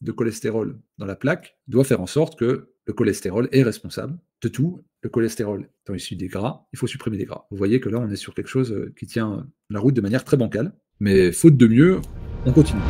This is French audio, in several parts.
de cholestérol dans la plaque doit faire en sorte que le cholestérol est responsable de tout. Le cholestérol étant issu des gras, il faut supprimer les gras. Vous voyez que là, on est sur quelque chose qui tient la route de manière très bancale, mais faute de mieux, on continue.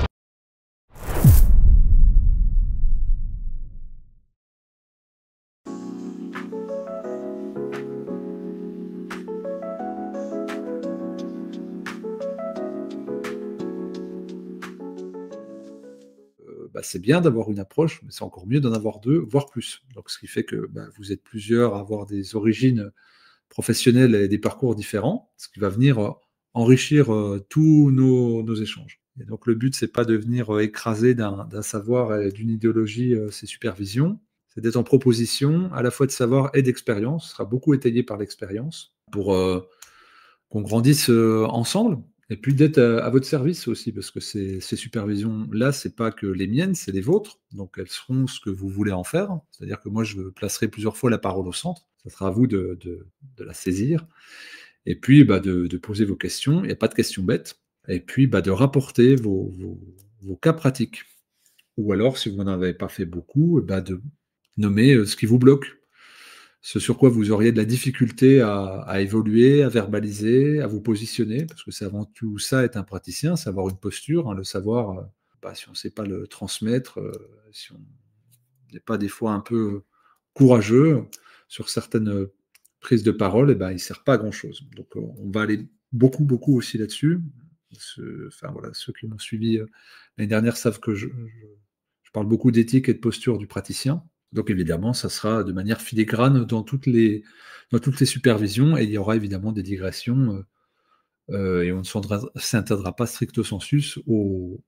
C'est bien d'avoir une approche, mais c'est encore mieux d'en avoir 2, voire plus. Donc ce qui fait que, vous êtes plusieurs à avoir des origines professionnelles et des parcours différents, ce qui va venir, enrichir, tous nos échanges. Et donc le but, c'est pas de venir, écraser d'un savoir et d'une idéologie, ces supervisions. C'est d'être en proposition, à la fois de savoir et d'expérience. Ce sera beaucoup étayé par l'expérience pour, qu'on grandisse, ensemble et puis d'être, à votre service aussi parce que ces supervisions-là, c'est pas que les miennes, c'est les vôtres, donc elles seront ce que vous voulez en faire. C'est-à-dire que moi, je placerai plusieurs fois la parole au centre. Ça sera à vous de la saisir et puis, de poser vos questions. Il n'y a pas de questions bêtes et puis, de rapporter vos cas pratiques ou alors si vous n'en avez pas fait beaucoup, de nommer, ce qui vous bloque. Ce sur quoi vous auriez de la difficulté à évoluer, à verbaliser, à vous positionner, parce que c'est avant tout ça être un praticien, c'est avoir une posture, hein, le savoir, si on ne sait pas le transmettre, si on n'est pas des fois un peu courageux sur certaines, prises de parole, il ne sert pas à grand chose. Donc, on va aller beaucoup, beaucoup aussi là-dessus. Enfin voilà, ceux qui m'ont suivi, l'année dernière savent que je parle beaucoup d'éthique et de posture du praticien. Donc évidemment, ça sera de manière filigrane dans toutes les supervisions et il y aura évidemment des digressions, et on ne s'interdira pas stricto sensus aux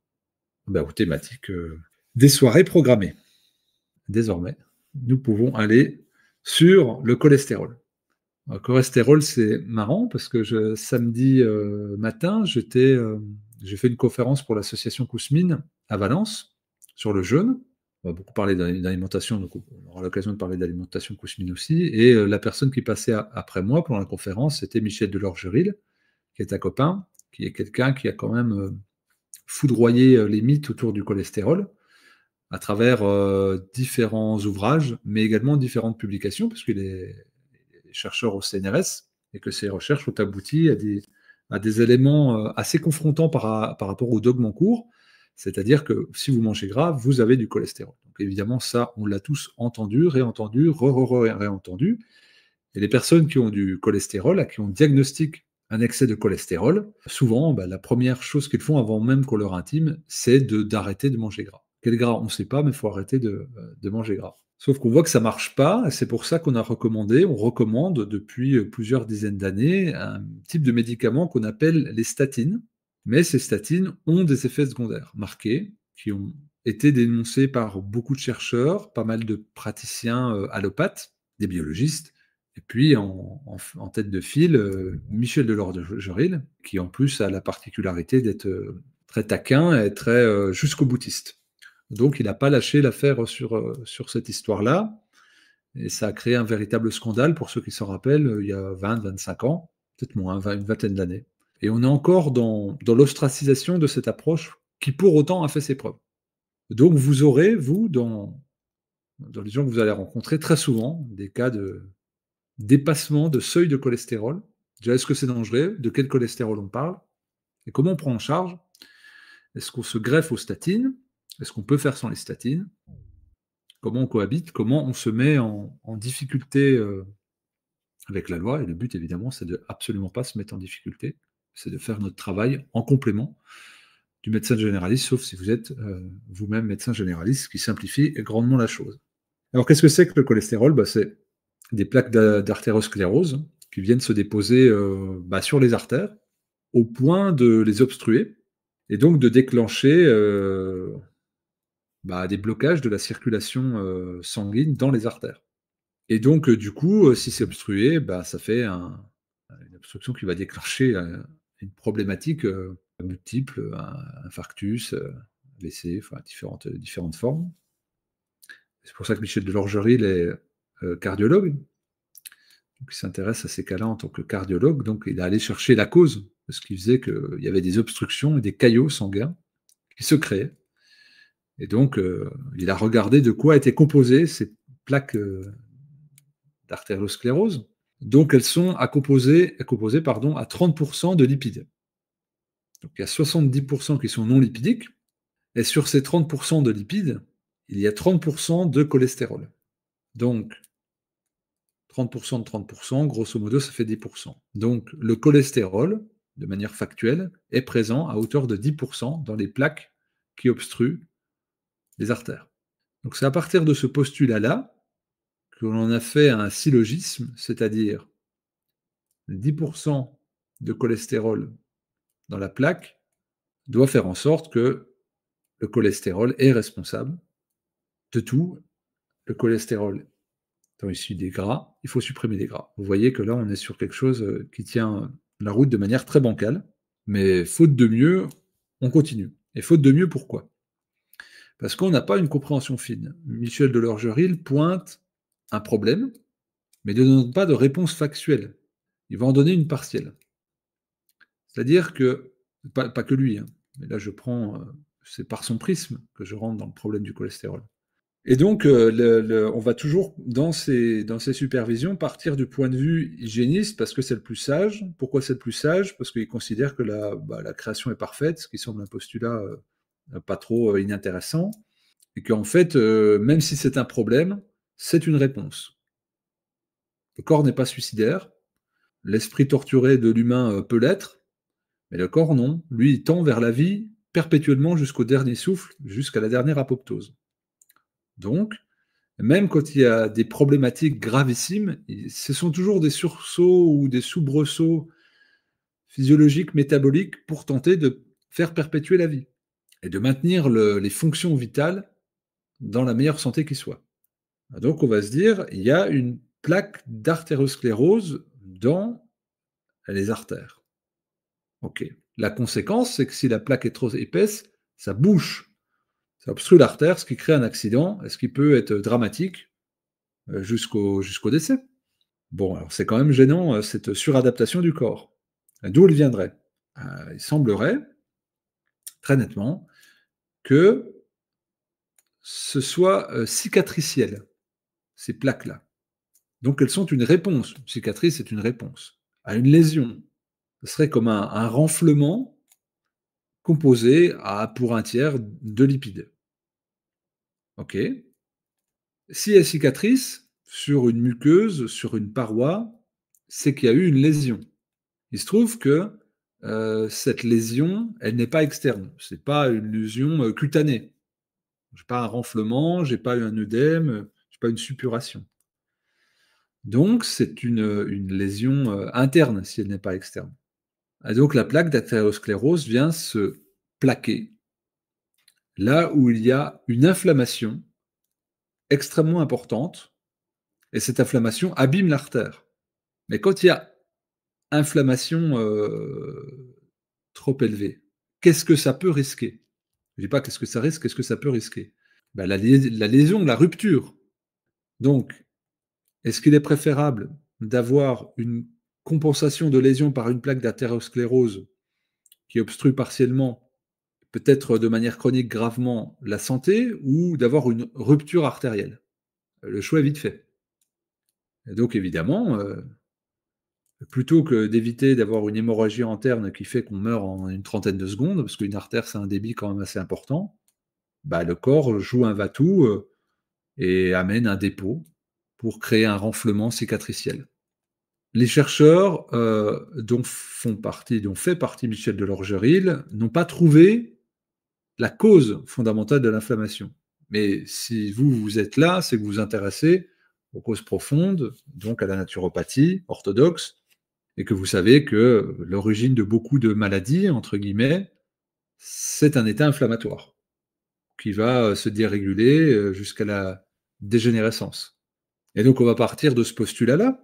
thématiques, des soirées programmées. Désormais, nous pouvons aller sur le cholestérol. Le cholestérol, c'est marrant parce que samedi matin, j'ai fait une conférence pour l'association Kousmine à Valence sur le jeûne. On va beaucoup parler d'alimentation, donc on aura l'occasion de parler d'alimentation Kousmine aussi. Et la personne qui passait après moi pendant la conférence, c'était Michel Delorgeril, qui est un copain, qui est quelqu'un qui a quand même foudroyé les mythes autour du cholestérol à travers différents ouvrages, mais également différentes publications, parce qu'il est chercheur au CNRS et que ces recherches ont abouti à des éléments assez confrontants par rapport au dogme en cours, c'est-à-dire que si vous mangez gras, vous avez du cholestérol. Donc évidemment, ça, on l'a tous entendu, réentendu, réentendu. Et les personnes qui ont du cholestérol, à qui on diagnostique un excès de cholestérol, souvent, la première chose qu'ils font avant même qu'on leur intime, c'est d'arrêter de manger gras. Quel gras, on ne sait pas, mais il faut arrêter de manger gras. Sauf qu'on voit que ça ne marche pas, et c'est pour ça qu'on on recommande depuis plusieurs dizaines d'années un type de médicament qu'on appelle les statines. Mais ces statines ont des effets secondaires marqués, qui ont été dénoncés par beaucoup de chercheurs, pas mal de praticiens allopathes, des biologistes, et puis en tête de file, Michel Delorgeril, qui en plus a la particularité d'être très taquin et très jusqu'au boutiste. Donc il n'a pas lâché l'affaire sur cette histoire-là, et ça a créé un véritable scandale pour ceux qui s'en rappellent, il y a 20-25 ans, peut-être moins, une vingtaine d'années. Et on est encore dans l'ostracisation de cette approche qui pour autant a fait ses preuves. Donc vous aurez, vous, dans les gens que vous allez rencontrer, très souvent des cas de dépassement de seuil de cholestérol. Déjà, est-ce que c'est dangereux? De quel cholestérol on parle? Et comment on prend en charge? Est-ce qu'on se greffe aux statines? Est-ce qu'on peut faire sans les statines? Comment on cohabite? Comment on se met en difficulté avec la loi? Et le but, évidemment, c'est de absolument pas se mettre en difficulté. C'est de faire notre travail en complément du médecin généraliste, sauf si vous êtes vous-même médecin généraliste, ce qui simplifie grandement la chose. Alors, qu'est-ce que c'est que le cholestérol? C'est des plaques d'artérosclérose qui viennent se déposer sur les artères au point de les obstruer et donc de déclencher des blocages de la circulation sanguine dans les artères. Et donc, du coup, si c'est obstrué, ça fait une obstruction qui va déclencher une problématique multiple, un infarctus, AVC, enfin différentes formes. C'est pour ça que Michel Delorgeril est cardiologue. Donc, il s'intéresse à ces cas-là en tant que cardiologue. Donc, il est allé chercher la cause de ce qui faisait qu'il y avait des obstructions et des caillots sanguins qui se créaient. Et donc, il a regardé de quoi étaient composées ces plaques d'artériosclérose. Donc, elles sont composées à 30% de lipides. Donc, il y a 70% qui sont non lipidiques. Et sur ces 30% de lipides, il y a 30% de cholestérol. Donc, 30% de 30%, grosso modo, ça fait 10%. Donc, le cholestérol, de manière factuelle, est présent à hauteur de 10% dans les plaques qui obstruent les artères. Donc, c'est à partir de ce postulat-là que l'on a fait un syllogisme, c'est-à-dire 10% de cholestérol dans la plaque doit faire en sorte que le cholestérol est responsable de tout. Le cholestérol étant issu des gras, il faut supprimer les gras. Vous voyez que là, on est sur quelque chose qui tient la route de manière très bancale, mais faute de mieux, on continue. Et faute de mieux, pourquoi? Parce qu'on n'a pas une compréhension fine. Michel Delorgeril pointe un problème, mais ne donne pas de réponse factuelle. Il va en donner une partielle. C'est-à-dire que, pas que lui, hein, mais là je prends, c'est par son prisme que je rentre dans le problème du cholestérol. Et donc, on va toujours, dans ces supervisions, partir du point de vue hygiéniste parce que c'est le plus sage. Pourquoi c'est le plus sage? Parce qu'il considère que la création est parfaite, ce qui semble un postulat pas trop inintéressant, et qu'en fait, même si c'est un problème, c'est une réponse. Le corps n'est pas suicidaire, l'esprit torturé de l'humain peut l'être, mais le corps non. Lui, il tend vers la vie perpétuellement jusqu'au dernier souffle, jusqu'à la dernière apoptose. Donc, même quand il y a des problématiques gravissimes, ce sont toujours des sursauts ou des soubresauts physiologiques, métaboliques, pour tenter de faire perpétuer la vie et de maintenir les fonctions vitales dans la meilleure santé qui soit. Donc on va se dire, il y a une plaque d'artériosclérose dans les artères. Ok. La conséquence, c'est que si la plaque est trop épaisse, ça bouche, ça obstrue l'artère, ce qui crée un accident, et ce qui peut être dramatique jusqu'au décès. Bon, alors c'est quand même gênant, cette suradaptation du corps. D'où elle viendrait? Il semblerait, très nettement, que ce soit cicatriciel, ces plaques-là. Donc elles sont une réponse. Une cicatrice est une réponse à une lésion. Ce serait comme un renflement composé pour un tiers de lipides. OK. Si elle cicatrice sur une muqueuse, sur une paroi, c'est qu'il y a eu une lésion. Il se trouve que cette lésion, elle n'est pas externe. C'est pas une lésion cutanée. J'ai pas un renflement, j'ai pas eu un œdème, j'ai pas une suppuration. Donc c'est une lésion interne si elle n'est pas externe. Et donc la plaque d'artériosclérose vient se plaquer là où il y a une inflammation extrêmement importante, et cette inflammation abîme l'artère. Mais quand il y a inflammation trop élevée, qu'est-ce que ça peut risquer? Je ne dis pas qu'est-ce que ça risque, qu'est-ce que ça peut risquer? Ben, la lésion, la rupture. Donc, est-ce qu'il est préférable d'avoir une compensation de lésion par une plaque d'artériosclérose qui obstrue partiellement, peut-être de manière chronique gravement, la santé, ou d'avoir une rupture artérielle? Le choix est vite fait. Et donc évidemment, plutôt que d'éviter d'avoir une hémorragie interne qui fait qu'on meurt en une trentaine de secondes, parce qu'une artère, c'est un débit quand même assez important, bah, le corps joue un va-tout et amène un dépôt pour créer un renflement cicatriciel. Les chercheurs dont fait partie Michel Delorgeril n'ont pas trouvé la cause fondamentale de l'inflammation. Mais si vous êtes là, c'est que vous vous intéressez aux causes profondes, donc à la naturopathie orthodoxe, et que vous savez que l'origine de beaucoup de maladies, entre guillemets, c'est un état inflammatoire qui va se déréguler jusqu'à la dégénérescence. Et donc on va partir de ce postulat-là,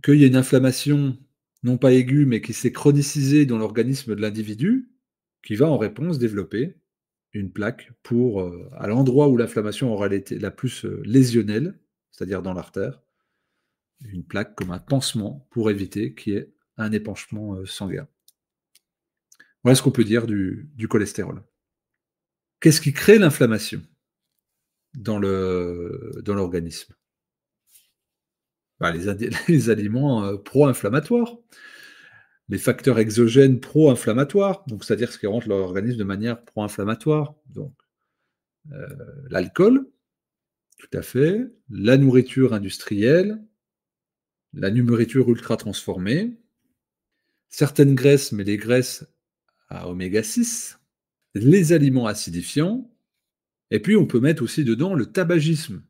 qu'il y a une inflammation non pas aiguë, mais qui s'est chronicisée dans l'organisme de l'individu, qui va en réponse développer une plaque à l'endroit où l'inflammation aura été la plus lésionnelle, c'est-à-dire dans l'artère, une plaque comme un pansement pour éviter qu'il y ait un épanchement sanguin. Voilà ce qu'on peut dire du cholestérol. Qu'est-ce qui crée l'inflammation dans l'organisme? Bah, les aliments, pro-inflammatoires, les facteurs exogènes pro-inflammatoires, donc c'est-à-dire ce qui rentre dans l'organisme de manière pro-inflammatoire, donc l'alcool, tout à fait, la nourriture industrielle, la nourriture ultra transformée, certaines graisses, mais les graisses à oméga 6, les aliments acidifiants, et puis on peut mettre aussi dedans le tabagisme.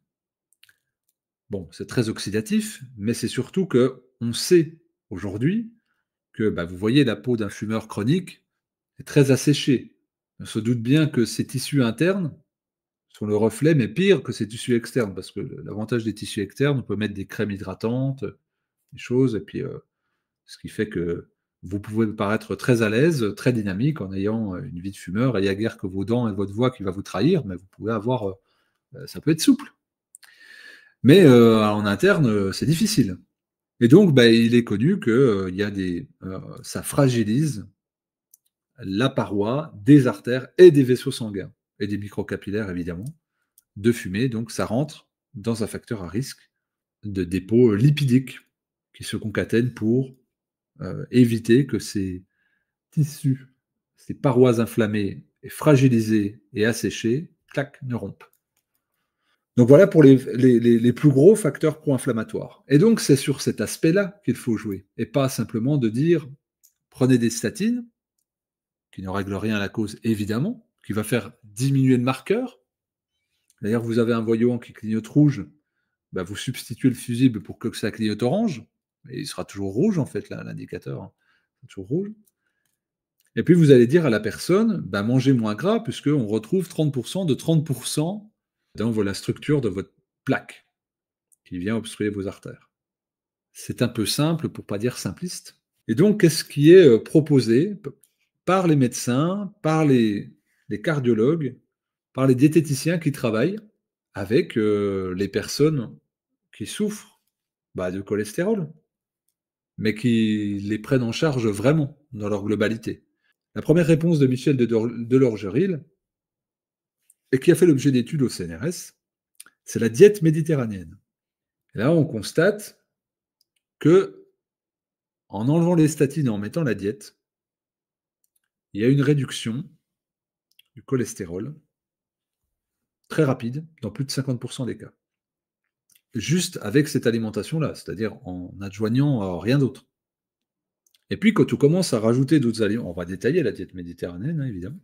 Bon, c'est très oxydatif, mais c'est surtout que on sait aujourd'hui que, bah, vous voyez la peau d'un fumeur chronique est très asséchée. On se doute bien que ses tissus internes sont le reflet, mais pire que ses tissus externes, parce que l'avantage des tissus externes, on peut mettre des crèmes hydratantes, des choses, et puis, ce qui fait que vous pouvez paraître très à l'aise, très dynamique en ayant, une vie de fumeur, et il y a guère que vos dents et votre voix qui va vous trahir, mais vous pouvez avoir, ça peut être souple. Mais, en interne, c'est difficile. Et donc, bah, il est connu que, il y a ça fragilise la paroi des artères et des vaisseaux sanguins et des microcapillaires évidemment, de fumer, donc ça rentre dans un facteur à risque de dépôt lipidique qui se concatènent pour, éviter que ces tissus, ces parois inflammées et fragilisées et asséchées, clac, ne rompent. Donc voilà pour les plus gros facteurs pro-inflammatoires. Et donc c'est sur cet aspect-là qu'il faut jouer, et pas simplement de dire: «Prenez des statines», qui ne règlent rien à la cause évidemment, qui va faire diminuer le marqueur. D'ailleurs, vous avez un voyant qui clignote rouge, bah, vous substituez le fusible pour que ça clignote orange, et il sera toujours rouge en fait l'indicateur, hein, toujours rouge. Et puis vous allez dire à la personne: «Bah, mangez moins gras puisqu'on retrouve 30 de 30 dans la structure de votre plaque qui vient obstruer vos artères». C'est un peu simple pour pas dire simpliste. Et donc qu'est-ce qui est, proposé par les médecins, par les cardiologues, par les diététiciens qui travaillent avec, les personnes qui souffrent, bah, de cholestérol, mais qui les prennent en charge vraiment dans leur globalité. La première réponse de Michel Delorgeril, et qui a fait l'objet d'études au CNRS, c'est la diète méditerranéenne. Et là, on constate que, en enlevant les statines et en mettant la diète, il y a une réduction du cholestérol très rapide dans plus de 50 des cas. Juste avec cette alimentation-là, c'est-à-dire en adjoignant, rien d'autre. Et puis quand on commence à rajouter d'autres aliments, on va détailler la diète méditerranéenne, hein, évidemment,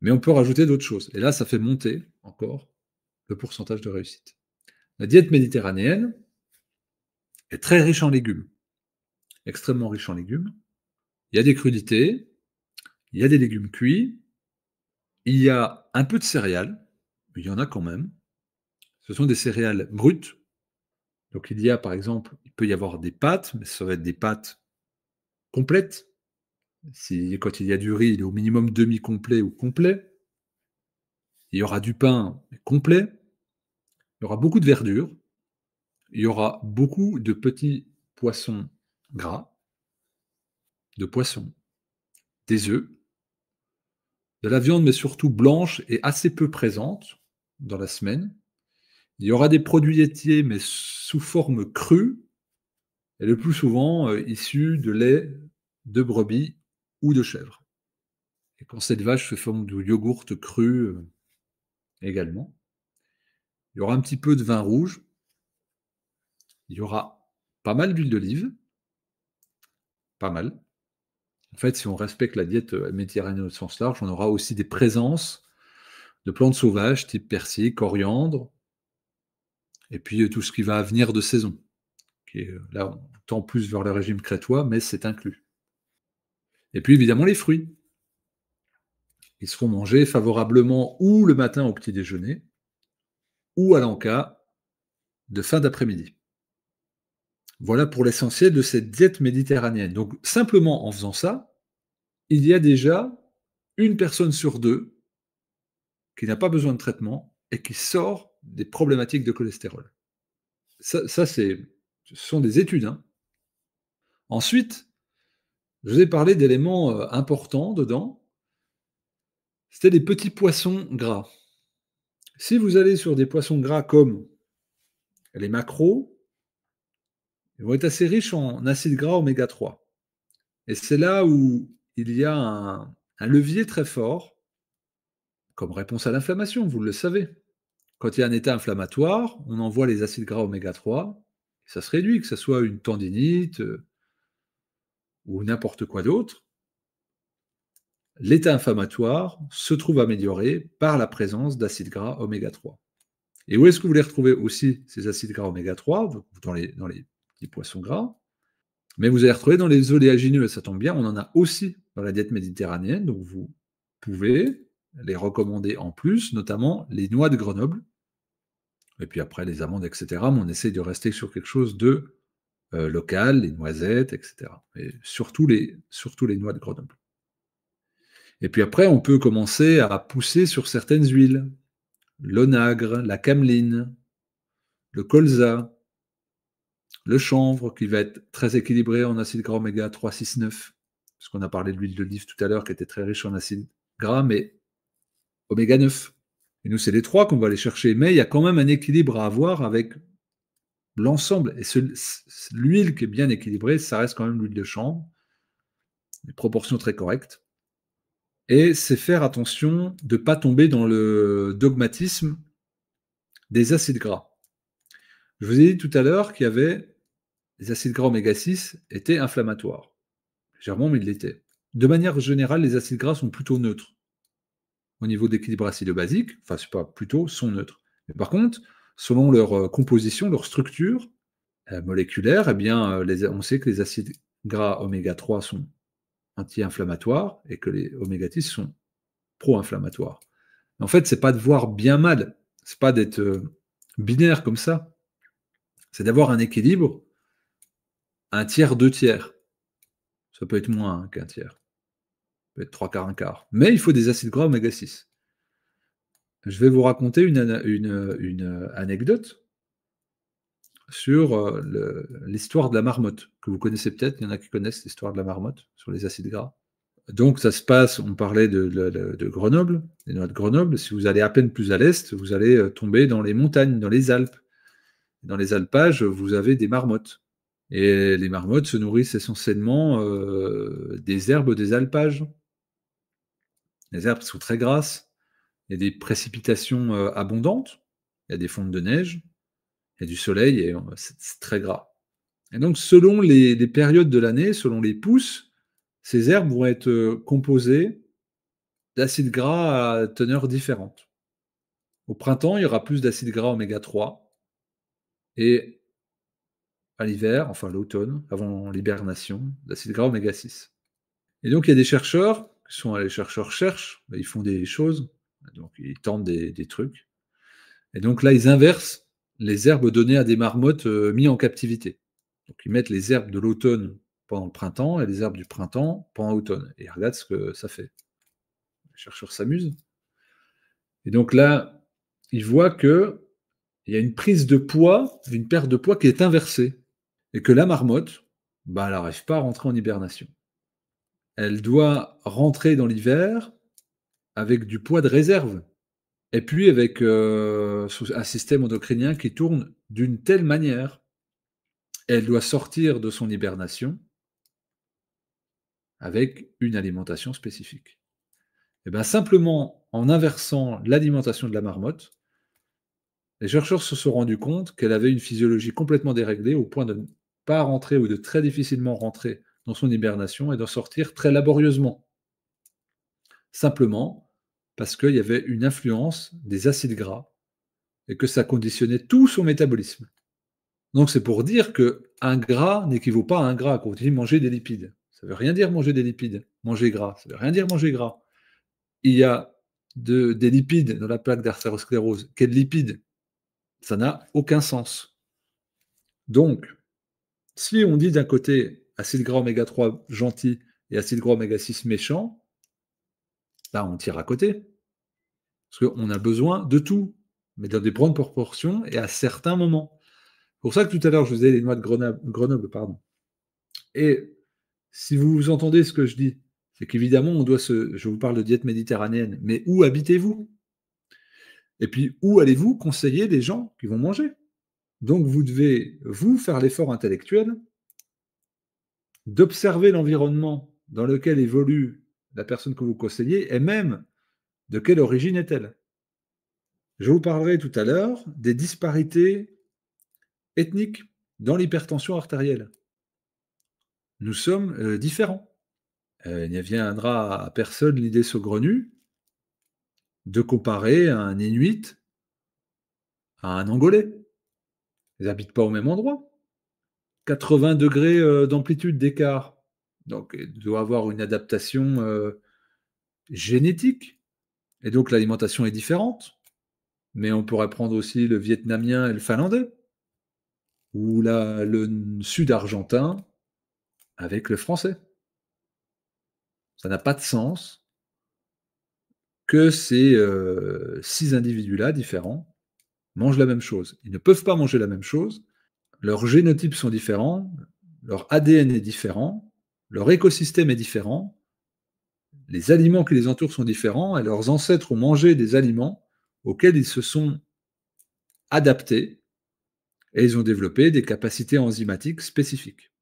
mais on peut rajouter d'autres choses. Et là, ça fait monter encore le pourcentage de réussite. La diète méditerranéenne est très riche en légumes, extrêmement riche en légumes. Il y a des crudités, il y a des légumes cuits, il y a un peu de céréales, mais il y en a quand même. Ce sont des céréales brutes. Donc il y a par exemple, il peut y avoir des pâtes, mais ça va être des pâtes complètes. Quand il y a du riz, il est au minimum demi-complet ou complet. Il y aura du pain complet. Il y aura beaucoup de verdure. Il y aura beaucoup de petits poissons gras, de poissons, des œufs, de la viande, mais surtout blanche et assez peu présente dans la semaine. Il y aura des produits laitiers, mais sous forme crue, et le plus souvent issus de lait de brebis ou de chèvre. Et quand cette vache se forme du yogourt cru également. Il y aura un petit peu de vin rouge. Il y aura pas mal d'huile d'olive. Pas mal. En fait, si on respecte la diète méditerranéenne au sens large, on aura aussi des présences de plantes sauvages type persil, coriandre, et puis tout ce qui va venir de saison, qui est là, on tend plus vers le régime crétois, mais c'est inclus. Et puis évidemment les fruits. Ils seront mangés favorablement ou le matin au petit déjeuner, ou à l'en-cas de fin d'après-midi. Voilà pour l'essentiel de cette diète méditerranéenne. Donc simplement en faisant ça, il y a déjà une personne sur deux qui n'a pas besoin de traitement et qui sort des problématiques de cholestérol. Ce sont des études, hein. Ensuite, je vous ai parlé d'éléments importants dedans. C'était les petits poissons gras. Si vous allez sur des poissons gras comme les maquereaux, ils vont être assez riches en acides gras oméga 3. Et c'est là où il y a un levier très fort comme réponse à l'inflammation, vous le savez. Quand il y a un état inflammatoire, on envoie les acides gras oméga 3, et ça se réduit, que ce soit une tendinite ou n'importe quoi d'autre. L'état inflammatoire se trouve amélioré par la présence d'acides gras oméga 3. Et où est-ce que vous les retrouvez aussi, ces acides gras oméga 3? Dans les petits poissons gras. Mais vous allez retrouver dans les oléagineux, et ça tombe bien, on en a aussi dans la diète méditerranéenne, donc vous pouvez les recommander en plus, notamment les noix de Grenoble, et puis après les amandes, etc. Mais on essaye de rester sur quelque chose de local, les noisettes, etc. Et surtout les noix de Grenoble. Et puis après, on peut commencer à pousser sur certaines huiles. L'onagre, la cameline, le colza, le chanvre, qui va être très équilibré en acides gras oméga 3, 6, 9. Parce qu'on a parlé de l'huile d'olive tout à l'heure, qui était très riche en acides gras, mais oméga 9. Et nous, c'est les trois qu'on va aller chercher. Mais il y a quand même un équilibre à avoir avec l'ensemble. Et l'huile qui est bien équilibrée, ça reste quand même l'huile de chanvre. Des proportions très correctes. Et c'est faire attention de ne pas tomber dans le dogmatisme des acides gras. Je vous ai dit tout à l'heure qu'il y avait les acides gras oméga 6 étaient inflammatoires. Légèrement, mais ils l'étaient. De manière générale, les acides gras sont plutôt neutres. Au niveau d'équilibre acido-basique, enfin, c'est pas plutôt, sont neutres. Mais par contre, selon leur composition, leur structure moléculaire, eh bien, on sait que les acides gras oméga 3 sont anti-inflammatoires et que les oméga 6 sont pro-inflammatoires. En fait, c'est pas de voir bien mal, c'est pas d'être binaire comme ça, c'est d'avoir un équilibre, un tiers, deux tiers. Ça peut être moins qu'un tiers, ça peut être trois quarts, un quart. Mais il faut des acides gras oméga 6. Je vais vous raconter une anecdote sur l'histoire de la marmotte, que vous connaissez peut-être, il y en a qui connaissent l'histoire de la marmotte sur les acides gras. Donc ça se passe, on parlait de Grenoble, des noix de Grenoble. Si vous allez à peine plus à l'est, vous allez tomber dans les montagnes, dans les Alpes. Dans les alpages, vous avez des marmottes. Et les marmottes se nourrissent essentiellement des herbes des alpages. Les herbes sont très grasses, il y a des précipitations abondantes, il y a des fontes de neige, il y a du soleil et c'est très gras. Et donc selon les périodes de l'année, selon les pousses, ces herbes vont être composées d'acides gras à teneur différente. Au printemps, il y aura plus d'acides gras oméga 3 et à l'hiver, enfin l'automne, avant l'hibernation, d'acides gras oméga 6. Et donc il y a des chercheurs, les chercheurs cherchent, ils font des choses, donc ils tentent des trucs. Et donc là, ils inversent les herbes données à des marmottes mis en captivité. Donc ils mettent les herbes de l'automne pendant le printemps et les herbes du printemps pendant l'automne. Et ils regardent ce que ça fait. Les chercheurs s'amusent. Et donc là, ils voient qu'il y a une prise de poids, une perte de poids qui est inversée. Et que la marmotte, elle n'arrive pas à rentrer en hibernation. Elle doit rentrer dans l'hiver avec du poids de réserve. Et puis avec un système endocrinien qui tourne d'une telle manière, elle doit sortir de son hibernation avec une alimentation spécifique. Et bien simplement en inversant l'alimentation de la marmotte, les chercheurs se sont rendus compte qu'elle avait une physiologie complètement déréglée au point de ne pas rentrer ou de très difficilement rentrer dans son hibernation et d'en sortir très laborieusement. Simplement parce qu'il y avait une influence des acides gras et que ça conditionnait tout son métabolisme. Donc c'est pour dire qu'un gras n'équivaut pas à un gras, quand on dit manger des lipides. Ça ne veut rien dire manger des lipides, manger gras, ça ne veut rien dire manger gras. Il y a des lipides dans la plaque d'artérosclérose. Quels lipides? Ça n'a aucun sens. Donc, si on dit d'un côté acide gras oméga 3 gentil et acide gras oméga 6 méchant, là on tire à côté. Parce qu'on a besoin de tout, mais dans des grandes proportions et à certains moments. C'est pour ça que tout à l'heure, je vous disais les noix de Grenoble, pardon. Et si vous entendez ce que je dis, C'est qu'évidemment, je vous parle de diète méditerranéenne, mais où habitez-vous? Et puis, où allez-vous conseiller les gens qui vont manger? Donc, vous devez, vous, faire l'effort intellectuel d'observer l'environnement dans lequel évolue la personne que vous conseillez et même de quelle origine est-elle. Je vous parlerai tout à l'heure des disparités ethniques dans l'hypertension artérielle. Nous sommes différents. Il ne viendra à personne l'idée saugrenue de comparer un Inuit à un Angolais. Ils n'habitent pas au même endroit. 80 degrés d'amplitude d'écart. Donc, il doit avoir une adaptation génétique. Et donc, l'alimentation est différente. Mais on pourrait prendre aussi le vietnamien et le finlandais. Ou le sud-argentin avec le français. Ça n'a pas de sens que ces 6 individus-là, différents, mangent la même chose. Ils ne peuvent pas manger la même chose. Leurs génotypes sont différents, leur ADN est différent, leur écosystème est différent, les aliments qui les entourent sont différents et leurs ancêtres ont mangé des aliments auxquels ils se sont adaptés et ils ont développé des capacités enzymatiques spécifiques.